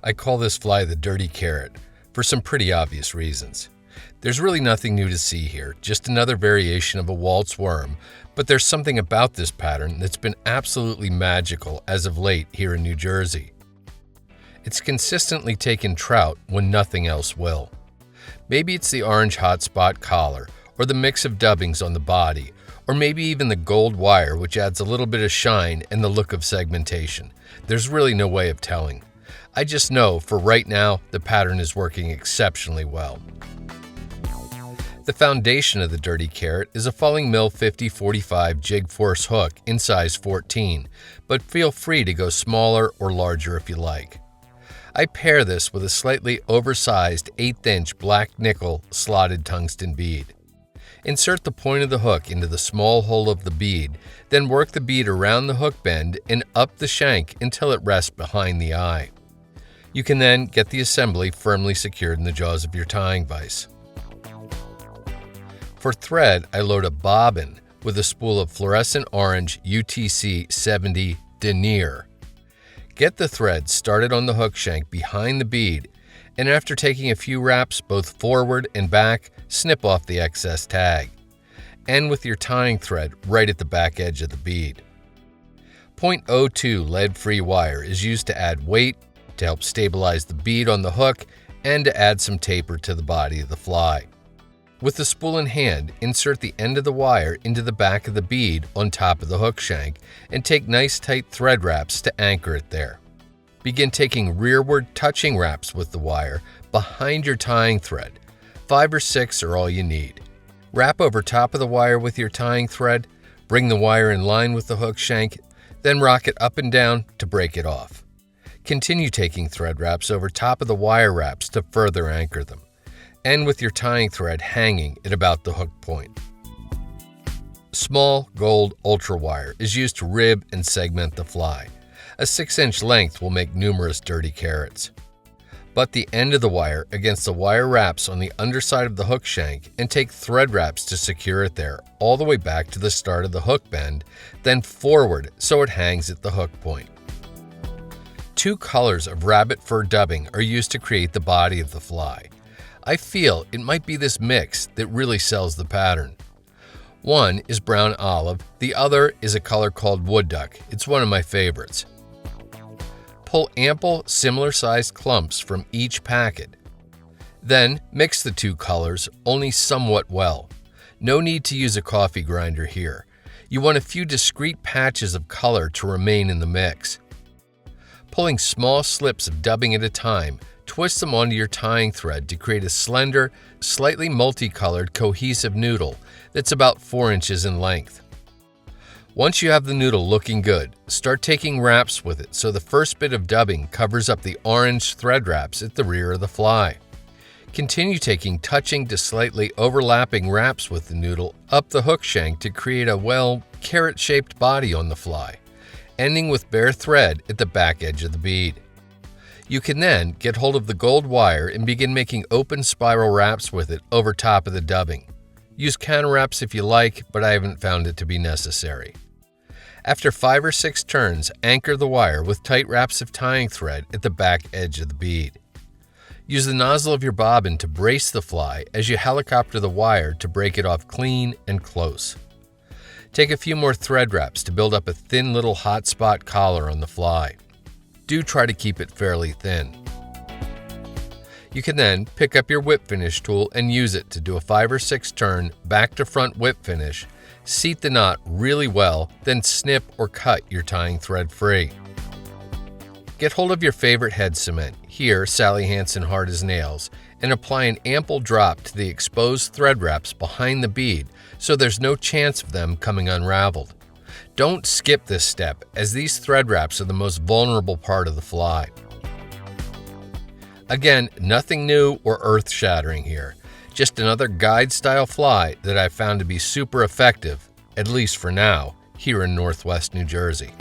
I call this fly the dirty carrot for some pretty obvious reasons. There's really nothing new to see here, just another variation of a waltz worm, but there's something about this pattern that's been absolutely magical as of late here in New Jersey. It's consistently taken trout when nothing else will. Maybe it's the orange hotspot collar, or the mix of dubbings on the body, or maybe even the gold wire, which adds a little bit of shine and the look of segmentation. There's really no way of telling. I just know for right now the pattern is working exceptionally well. The foundation of the dirty carrot is a Falling Mill 50-45 jig force hook in size 14, but feel free to go smaller or larger if you like. I pair this with a slightly oversized 1/8" black nickel slotted tungsten bead. Insert the point of the hook into the small hole of the bead, then work the bead around the hook bend and up the shank until it rests behind the eye. You can then get the assembly firmly secured in the jaws of your tying vise. For thread, I load a bobbin with a spool of fluorescent orange UTC 70 denier. Get the thread started on the hook shank behind the bead, and after taking a few wraps both forward and back, snip off the excess tag. End with your tying thread right at the back edge of the bead. .02 lead-free wire is used to add weight, to help stabilize the bead on the hook, and to add some taper to the body of the fly. With the spool in hand, insert the end of the wire into the back of the bead on top of the hook shank and take nice tight thread wraps to anchor it there. Begin taking rearward touching wraps with the wire behind your tying thread. 5 or 6 are all you need. Wrap over top of the wire with your tying thread, bring the wire in line with the hook shank, then rock it up and down to break it off. Continue taking thread wraps over top of the wire wraps to further anchor them. End with your tying thread hanging at about the hook point. Small gold ultra wire is used to rib and segment the fly. A 6-inch length will make numerous dirty carrots. Butt the end of the wire against the wire wraps on the underside of the hook shank and take thread wraps to secure it there all the way back to the start of the hook bend, then forward so it hangs at the hook point. 2 colors of rabbit fur dubbing are used to create the body of the fly. I feel it might be this mix that really sells the pattern. One is brown olive, the other is a color called woodduck. It's one of my favorites. Pull ample, similar-sized clumps from each packet. Then mix the 2 colors only somewhat well. No need to use a coffee grinder here. You want a few discrete patches of color to remain in the mix. Pulling small slips of dubbing at a time, twist them onto your tying thread to create a slender, slightly multicolored cohesive noodle that's about 4 inches in length. Once you have the noodle looking good, start taking wraps with it so the first bit of dubbing covers up the orange thread wraps at the rear of the fly. Continue taking touching to slightly overlapping wraps with the noodle up the hook shank to create a, carrot-shaped body on the fly, ending with bare thread at the back edge of the bead. You can then get hold of the gold wire and begin making open spiral wraps with it over top of the dubbing. Use counter wraps if you like, but I haven't found it to be necessary. After 5 or 6 turns, anchor the wire with tight wraps of tying thread at the back edge of the bead. Use the nozzle of your bobbin to brace the fly as you helicopter the wire to break it off clean and close. Take a few more thread wraps to build up a thin little hot spot collar on the fly. Do try to keep it fairly thin. You can then pick up your whip finish tool and use it to do a 5 or 6 turn back to front whip finish, seat the knot really well, then snip or cut your tying thread free. Get hold of your favorite head cement, here Sally Hansen Hard as Nails, and apply an ample drop to the exposed thread wraps behind the bead so there's no chance of them coming unraveled. Don't skip this step, as these thread wraps are the most vulnerable part of the fly. Again, nothing new or earth-shattering here, just another guide-style fly that I've found to be super effective, at least for now, here in Northwest New Jersey.